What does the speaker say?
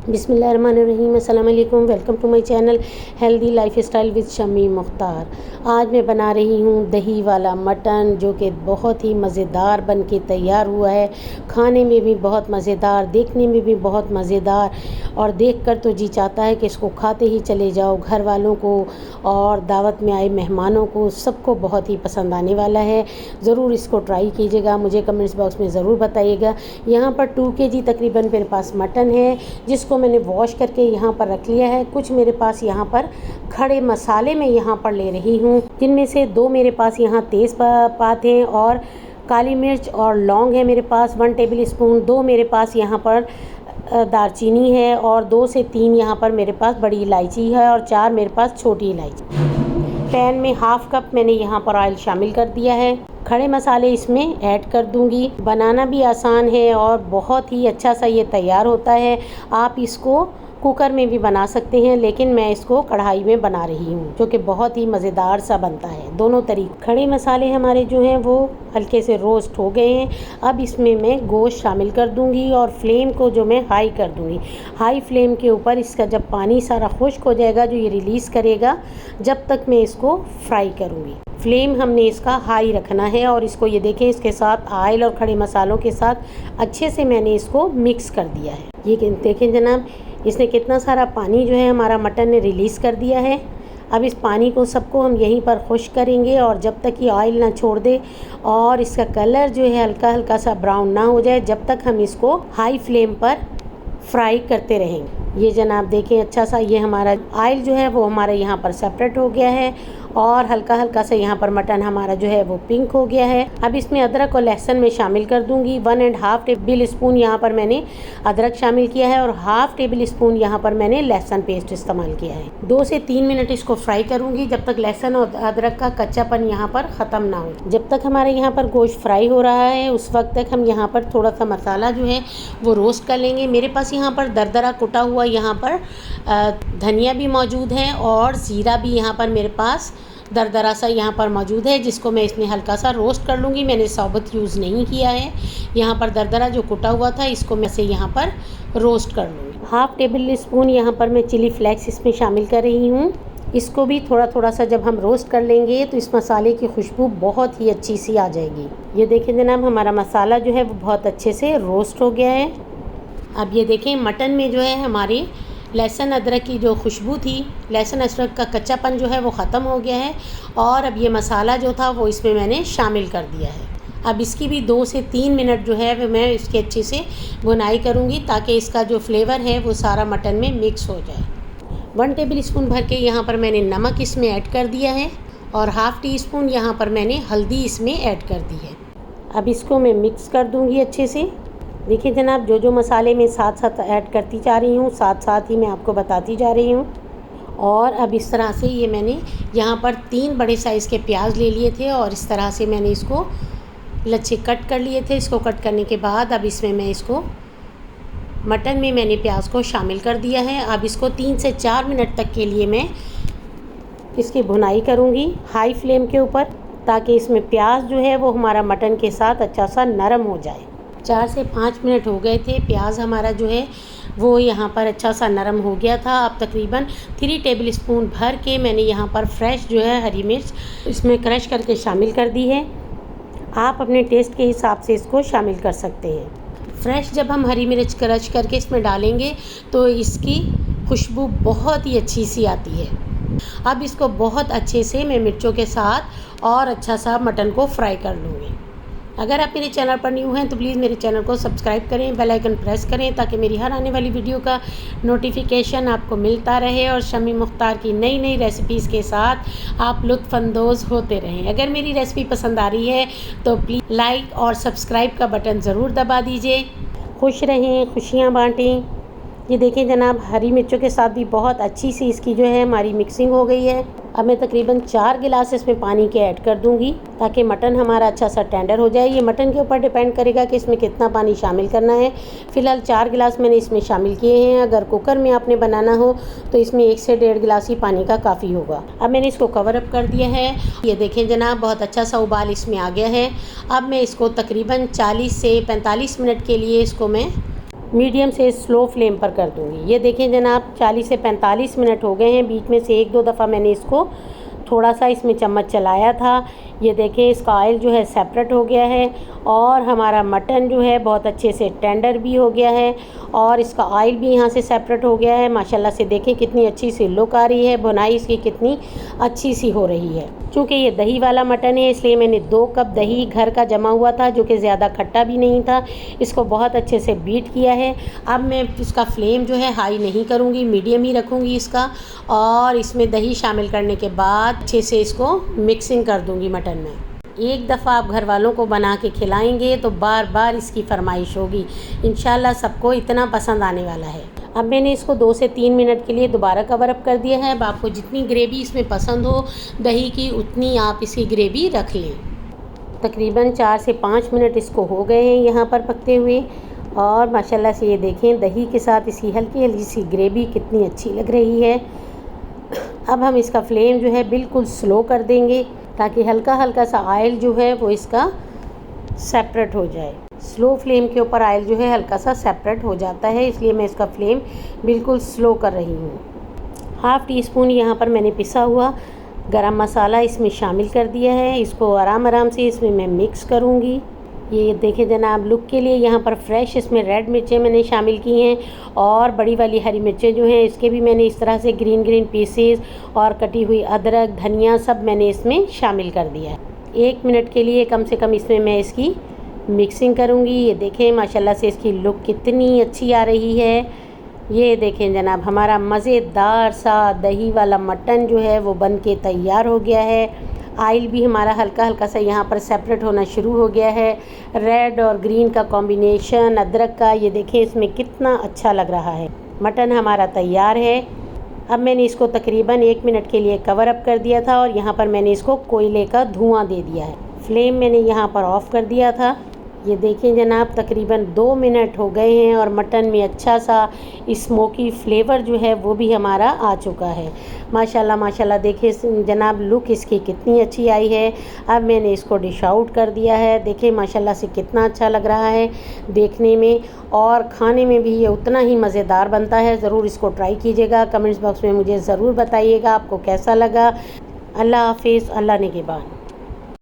बिस्मिल्लाहिर्रहमानिर्रहीम, अस्सलाम वालेकुम। Welcome to my channel healthy lifestyle with Shammi Mukhtar. आज मैं बना रही हूँ दही वाला मटन, जो कि बहुत ही मज़ेदार बन के तैयार हुआ है। खाने में भी बहुत मज़ेदार, देखने में भी बहुत मज़ेदार, और देखकर तो जी चाहता है कि इसको खाते ही चले जाओ। घर वालों को और दावत में आए मेहमानों को सबको बहुत ही पसंद आने वाला है। ज़रूर इसको ट्राई कीजिएगा, मुझे कमेंट्स बॉक्स में ज़रूर बताइएगा। यहाँ पर 2 kg तकरीबन मेरे पास मटन है, जिसको मैंने वॉश करके यहाँ पर रख लिया है। कुछ मेरे पास यहाँ पर खड़े मसाले मैं यहाँ पर ले रही हूँ, जिनमें से 2 मेरे पास यहाँ तेज़पात हैं और काली मिर्च और लौंग है मेरे पास 1 टेबल स्पून। 2 मेरे पास यहाँ पर दालचीनी है और 2 से 3 यहाँ पर मेरे पास बड़ी इलायची है और 4 मेरे पास छोटी इलायची। पैन में हाफ़ कप मैंने यहाँ पर ऑयल शामिल कर दिया है। खड़े मसाले इसमें ऐड कर दूंगी। बनाना भी आसान है और बहुत ही अच्छा सा ये तैयार होता है। आप इसको कुकर में भी बना सकते हैं, लेकिन मैं इसको कढ़ाई में बना रही हूँ, जो कि बहुत ही मज़ेदार सा बनता है। दोनों तरीके खड़े मसाले हमारे जो हैं वो हल्के से रोस्ट हो गए हैं। अब इसमें मैं गोश्त शामिल कर दूंगी और फ्लेम को जो मैं हाई कर दूंगी। हाई फ्लेम के ऊपर इसका जब पानी सारा खुश्क हो जाएगा, जो ये रिलीज़ करेगा, जब तक मैं इसको फ्राई करूँगी। फ्लेम हमने इसका हाई रखना है और इसको ये देखें, इसके साथ ऑयल और खड़े मसालों के साथ अच्छे से मैंने इसको मिक्स कर दिया है। ये देखें जनाब, इसने कितना सारा पानी जो है हमारा मटन ने रिलीज़ कर दिया है। अब इस पानी को सबको हम यहीं पर खुश्क करेंगे, और जब तक ये ऑयल ना छोड़ दे और इसका कलर जो है हल्का हल्का सा ब्राउन ना हो जाए, जब तक हम इसको हाई फ्लेम पर फ्राई करते रहेंगे। ये जनाब देखें, अच्छा सा ये हमारा ऑयल जो है वो हमारा यहाँ पर सेपरेट हो गया है और हल्का हल्का सा यहाँ पर मटन हमारा जो है वो पिंक हो गया है। अब इसमें अदरक और लहसुन में शामिल कर दूंगी। 1.5 टेबल स्पून यहाँ पर मैंने अदरक शामिल किया है और 1/2 टेबल स्पून यहाँ पर मैंने लहसुन पेस्ट इस्तेमाल किया है। 2 से 3 मिनट इसको फ्राई करूँगी, जब तक लहसुन और अदरक का कच्चापन यहाँ पर ख़त्म ना हो। जब तक हमारे यहाँ पर गोश्त फ्राई हो रहा है, उस वक्त तक हम यहाँ पर थोड़ा सा मसाला जो है वो रोस्ट कर लेंगे। मेरे पास यहाँ पर दरदरा कुटा हुआ यहाँ पर धनिया भी मौजूद है और ज़ीरा भी यहाँ पर मेरे पास दरदरा सा यहाँ पर मौजूद है, जिसको मैं इसमें हल्का सा रोस्ट कर लूँगी। मैंने साबुत यूज़ नहीं किया है। यहाँ पर दरदरा जो कुटा हुआ था, इसको मैं से यहाँ पर रोस्ट कर लूँगी। 1/2 टेबल स्पून यहाँ पर मैं चिली फ्लेक्स इसमें शामिल कर रही हूँ। इसको भी थोड़ा थोड़ा सा जब हम रोस्ट कर लेंगे तो इस मसाले की खुशबू बहुत ही अच्छी सी आ जाएगी। ये देखें जनाब, हमारा मसाला जो है वो बहुत अच्छे से रोस्ट हो गया है। अब ये देखें, मटन में जो है हमारी लहसुन अदरक की जो खुशबू थी, लहसुन अदरक का कच्चापन जो है वो ख़त्म हो गया है और अब ये मसाला जो था वो इसमें मैंने शामिल कर दिया है। अब इसकी भी 2 से 3 मिनट जो है वो मैं इसके अच्छे से भुनाई करूँगी, ताकि इसका जो फ्लेवर है वो सारा मटन में मिक्स हो जाए। 1 टेबल स्पून भर के यहाँ पर मैंने नमक इसमें ऐड कर दिया है और 1/2 टीस्पून यहाँ पर मैंने हल्दी इसमें ऐड कर दी है। अब इसको मैं मिक्स कर दूँगी अच्छे से। देखिए जनाब, जो मसाले मैं साथ साथ ऐड करती जा रही हूँ, साथ साथ ही मैं आपको बताती जा रही हूँ। और अब इस तरह से ये मैंने यहाँ पर 3 बड़े साइज़ के प्याज ले लिए थे और इस तरह से मैंने इसको लच्छे कट कर लिए थे। इसको कट करने के बाद अब इसमें मैं इसको मटन में मैंने प्याज को शामिल कर दिया है। अब इसको 3 से 4 मिनट तक के लिए मैं इसकी भुनाई करूँगी हाई फ्लेम के ऊपर, ताकि इसमें प्याज जो है वो हमारा मटन के साथ अच्छा सा नरम हो जाए। 4 से 5 मिनट हो गए थे, प्याज हमारा जो है वो यहाँ पर अच्छा सा नरम हो गया था। अब तकरीबन 3 टेबल स्पून भर के मैंने यहाँ पर फ्रेश जो है हरी मिर्च इसमें क्रश करके शामिल कर दी है। आप अपने टेस्ट के हिसाब से इसको शामिल कर सकते हैं। फ्रेश जब हम हरी मिर्च क्रश करके इसमें डालेंगे तो इसकी खुशबू बहुत ही अच्छी सी आती है। अब इसको बहुत अच्छे से मैं मिर्चों के साथ और अच्छा सा मटन को फ्राई कर लूँगी। अगर आप मेरे चैनल पर न्यू हैं तो प्लीज़ मेरे चैनल को सब्सक्राइब करें, बेल आइकन प्रेस करें, ताकि मेरी हर आने वाली वीडियो का नोटिफिकेशन आपको मिलता रहे और शम्मी मुख्तार की नई नई रेसिपीज़ के साथ आप लुत्फ़अंदोज़ होते रहें। अगर मेरी रेसिपी पसंद आ रही है तो प्लीज़ लाइक और सब्सक्राइब का बटन ज़रूर दबा दीजिए। खुश रहें, खुशियाँ बाँटें। ये देखें जनाब, हरी मिर्चों के साथ भी बहुत अच्छी सी इसकी जो है हमारी मिक्सिंग हो गई है। अब मैं तकरीबन 4 गिलास इसमें पानी के ऐड कर दूंगी, ताकि मटन हमारा अच्छा सा टेंडर हो जाए। ये मटन के ऊपर डिपेंड करेगा कि इसमें कितना पानी शामिल करना है। फ़िलहाल 4 गिलास मैंने इसमें शामिल किए हैं। अगर कुकर में आपने बनाना हो तो इसमें 1 से 1.5 गिलास ही पानी का काफ़ी होगा। अब मैंने इसको कवर अप कर दिया है। ये देखें जनाब, बहुत अच्छा सा उबाल इसमें आ गया है। अब मैं इसको तकरीबन 40 से 45 मिनट के लिए इसको मैं मीडियम से स्लो फ्लेम पर कर दूँगी। ये देखें जनाब 40 से 45 मिनट हो गए हैं। बीच में से 1-2 दफ़ा मैंने इसको थोड़ा सा इसमें चम्मच चलाया था। ये देखें इसका ऑयल जो है सेपरेट हो गया है और हमारा मटन जो है बहुत अच्छे से टेंडर भी हो गया है और इसका ऑयल भी यहाँ से सेपरेट हो गया है। माशाल्लाह से देखें कितनी अच्छी सी लुक आ रही है, भुनाई इसकी कितनी अच्छी सी हो रही है। चूँकि ये दही वाला मटन है इसलिए मैंने 2 कप दही घर का जमा हुआ था जो कि ज़्यादा खट्टा भी नहीं था। इसको बहुत अच्छे से बीट किया है। अब मैं इसका फ्लेम जो है हाई नहीं करूँगी, मीडियम ही रखूँगी इसका और इसमें दही शामिल करने के बाद अच्छे से इसको मिक्सिंग कर दूँगी मटन में। एक दफ़ा आप घर वालों को बना के खिलाएंगे तो बार बार इसकी फरमाइश होगी। इंशाल्लाह सबको इतना पसंद आने वाला है। अब मैंने इसको 2 से 3 मिनट के लिए दोबारा कवर अप कर दिया है। अब आपको जितनी ग्रेवी इसमें पसंद हो दही की उतनी आप इसकी ग्रेवी रख लें। तकरीबन 4 से 5 मिनट इसको हो गए हैं यहाँ पर पकते हुए और माशाल्लाह से ये देखें दही के साथ इसकी हल्की हल्की सी ग्रेवी कितनी अच्छी लग रही है। अब हम इसका फ्लेम जो है बिल्कुल स्लो कर देंगे ताकि हल्का हल्का सा ऑयल जो है वो इसका सेपरेट हो जाए। स्लो फ्लेम के ऊपर ऑयल जो है हल्का सा सेपरेट हो जाता है, इसलिए मैं इसका फ्लेम बिल्कुल स्लो कर रही हूँ। हाफ़ टी स्पून यहाँ पर मैंने पिसा हुआ गरम मसाला इसमें शामिल कर दिया है। इसको आराम आराम से इसमें मैं मिक्स करूँगी। ये देखें जनाब लुक के लिए यहाँ पर फ्रेश इसमें रेड मिर्चें मैंने शामिल की हैं और बड़ी वाली हरी मिर्चें जो हैं इसके भी मैंने इस तरह से ग्रीन ग्रीन पीसेस और कटी हुई अदरक धनिया सब मैंने इसमें शामिल कर दिया है। 1 मिनट के लिए कम से कम इसमें मैं इसकी मिक्सिंग करूँगी। ये देखें माशाल्लाह से इसकी लुक कितनी अच्छी आ रही है। ये देखें जनाब हमारा मज़ेदार सा दही वाला मटन जो है वो बन के तैयार हो गया है। ऑयल भी हमारा हल्का हल्का सा यहाँ पर सेपरेट होना शुरू हो गया है। रेड और ग्रीन का कॉम्बिनेशन अदरक का ये देखें इसमें कितना अच्छा लग रहा है। मटन हमारा तैयार है। अब मैंने इसको तकरीबन 1 मिनट के लिए कवर अप कर दिया था और यहाँ पर मैंने इसको कोयले का धुआं दे दिया है। फ्लेम मैंने यहाँ पर ऑफ़ कर दिया था। ये देखें जनाब तकरीबन 2 मिनट हो गए हैं और मटन में अच्छा सा स्मोकी फ्लेवर जो है वो भी हमारा आ चुका है। माशाल्लाह माशाल्लाह देखें जनाब लुक इसकी कितनी अच्छी आई है। अब मैंने इसको डिश आउट कर दिया है। देखें माशाल्लाह से कितना अच्छा लग रहा है देखने में और खाने में भी ये उतना ही मज़ेदार बनता है। ज़रूर इसको ट्राई कीजिएगा। कमेंट्स बॉक्स में मुझे ज़रूर बताइएगा आपको कैसा लगा। अल्लाह हाफिज़। अल्लाह निगहबान।